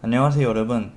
안녕하세요 여러분.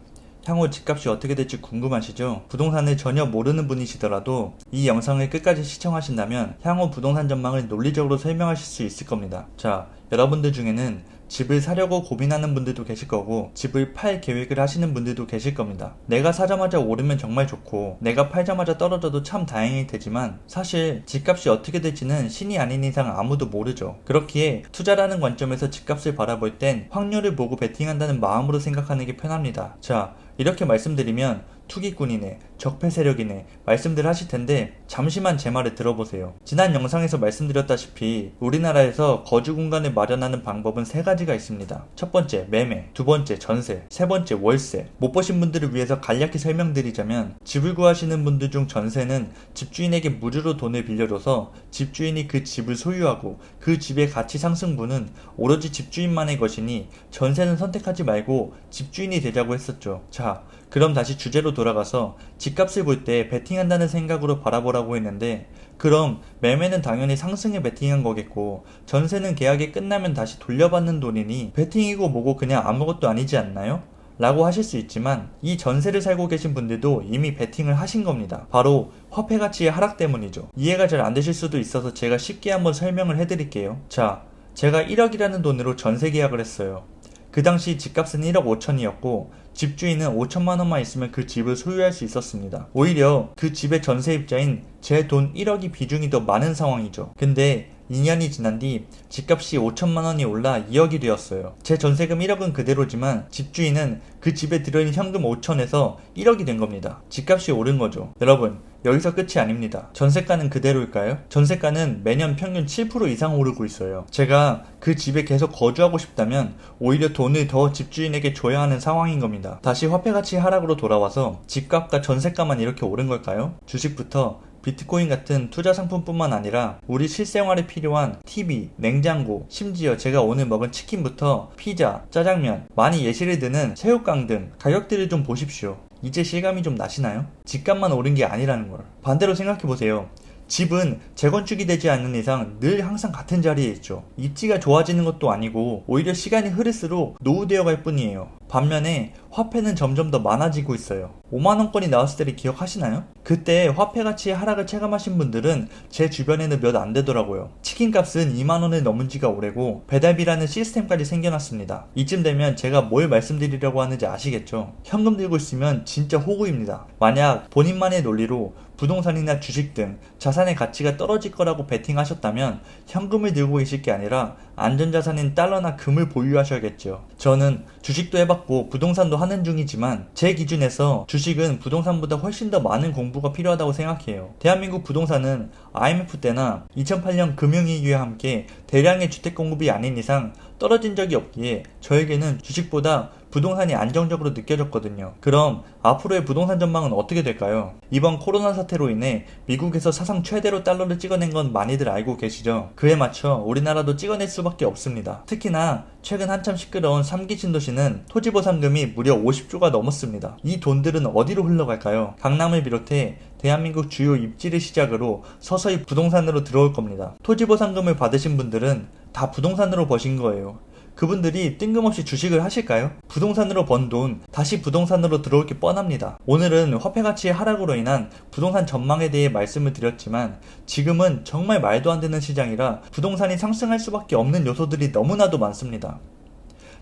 향후 집값이 어떻게 될지 궁금하시죠? 부동산을 전혀 모르는 분이시더라도 이 영상을 끝까지 시청하신다면 향후 부동산 전망을 논리적으로 설명하실 수 있을 겁니다. 자, 여러분들 중에는 집을 사려고 고민하는 분들도 계실 거고 집을 팔 계획을 하시는 분들도 계실 겁니다. 내가 사자마자 오르면 정말 좋고 내가 팔자마자 떨어져도 참 다행일 테지만 사실 집값이 어떻게 될지는 신이 아닌 이상 아무도 모르죠. 그렇기에 투자라는 관점에서 집값을 바라볼 땐 확률을 보고 베팅한다는 마음으로 생각하는 게 편합니다. 자, 이렇게 말씀드리면 투기꾼이네, 적폐 세력이네 말씀들 하실 텐데 잠시만 제 말을 들어보세요. 지난 영상에서 말씀드렸다시피 우리나라에서 거주 공간을 마련하는 방법은 세 가지가 있습니다. 첫 번째 매매, 두 번째 전세, 세 번째 월세. 못 보신 분들을 위해서 간략히 설명드리자면 집을 구하시는 분들 중 전세는 집주인에게 무료로 돈을 빌려줘서 집주인이 그 집을 소유하고 그 집의 가치 상승분은 오로지 집주인만의 것이니 전세는 선택하지 말고 집주인이 되자고 했었죠. 자, 그럼 다시 주제로 돌아가서 집값을 볼 때 베팅한다는 생각으로 바라보라고 했는데 그럼 매매는 당연히 상승에 베팅한 거겠고 전세는 계약이 끝나면 다시 돌려받는 돈이니 베팅이고 뭐고 그냥 아무것도 아니지 않나요? 라고 하실 수 있지만 이 전세를 살고 계신 분들도 이미 베팅을 하신 겁니다. 바로 화폐 가치의 하락 때문이죠. 이해가 잘 안 되실 수도 있어서 제가 쉽게 한번 설명을 해드릴게요. 자, 제가 1억이라는 돈으로 전세 계약을 했어요. 그 당시 집값은 1억 5천이었고 집주인은 5천만 원만 있으면 그 집을 소유할 수 있었습니다. 오히려 그 집의 전세입자인 제 돈 1억이 비중이 더 많은 상황이죠. 근데 2년이 지난 뒤 집값이 5천만 원이 올라 2억이 되었어요. 제 전세금 1억은 그대로지만 집주인은 그 집에 들어있는 현금 5천에서 1억이 된 겁니다. 집값이 오른 거죠. 여러분, 여기서 끝이 아닙니다. 전세가는 그대로일까요? 전세가는 매년 평균 7% 이상 오르고 있어요. 제가 그 집에 계속 거주하고 싶다면 오히려 돈을 더 집주인에게 줘야 하는 상황인 겁니다. 다시 화폐가치 하락으로 돌아와서 집값과 전세가만 이렇게 오른 걸까요? 주식부터 비트코인 같은 투자 상품뿐만 아니라 우리 실생활에 필요한 TV, 냉장고, 심지어 제가 오늘 먹은 치킨부터 피자, 짜장면, 많이 예시를 드는 새우깡 등 가격들을 좀 보십시오. 이제 실감이 좀 나시나요? 집값만 오른 게 아니라는 걸. 반대로 생각해보세요. 집은 재건축이 되지 않는 이상 늘 항상 같은 자리에 있죠. 입지가 좋아지는 것도 아니고 오히려 시간이 흐를수록 노후되어 갈 뿐이에요. 반면에 화폐는 점점 더 많아지고 있어요. 5만원권이 나왔을 때를 기억하시나요? 그때 화폐 가치의 하락을 체감하신 분들은 제 주변에는 몇 안 되더라고요. 치킨값은 2만원을 넘은 지가 오래고 배달비라는 시스템까지 생겨났습니다. 이쯤 되면 제가 뭘 말씀드리려고 하는지 아시겠죠? 현금 들고 있으면 진짜 호구입니다. 만약 본인만의 논리로 부동산이나 주식 등 자산의 가치가 떨어질 거라고 베팅하셨다면 현금을 들고 계실 게 아니라 안전자산인 달러나 금을 보유하셔야겠죠. 저는 주식도 해봤고 부동산도 하는 중이지만 제 기준에서 주식은 부동산보다 훨씬 더 많은 공부가 필요하다고 생각해요. 대한민국 부동산은 IMF 때나 2008년 금융위기와 함께 대량의 주택 공급이 아닌 이상 떨어진 적이 없기에 저에게는 주식보다 부동산이 안정적으로 느껴졌거든요. 그럼 앞으로의 부동산 전망은 어떻게 될까요? 이번 코로나 사태로 인해 미국에서 사상 최대로 달러를 찍어낸 건 많이들 알고 계시죠? 그에 맞춰 우리나라도 찍어낼 수밖에 없습니다. 특히나 최근 한참 시끄러운 3기 신도시는 토지보상금이 무려 50조가 넘었습니다. 이 돈들은 어디로 흘러갈까요? 강남을 비롯해 대한민국 주요 입지를 시작으로 서서히 부동산으로 들어올 겁니다. 토지보상금을 받으신 분들은 다 부동산으로 버신 거예요. 그분들이 뜬금없이 주식을 하실까요? 부동산으로 번 돈 다시 부동산으로 들어올 게 뻔합니다. 오늘은 화폐가치의 하락으로 인한 부동산 전망에 대해 말씀을 드렸지만 지금은 정말 말도 안 되는 시장이라 부동산이 상승할 수밖에 없는 요소들이 너무나도 많습니다.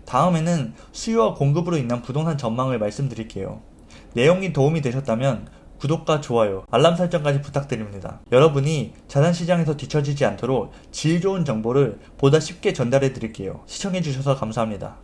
다음에는 수요와 공급으로 인한 부동산 전망을 말씀드릴게요. 내용이 도움이 되셨다면 구독과 좋아요, 알람 설정까지 부탁드립니다. 여러분이 자산시장에서 뒤처지지 않도록 질 좋은 정보를 보다 쉽게 전달해 드릴게요. 시청해주셔서 감사합니다.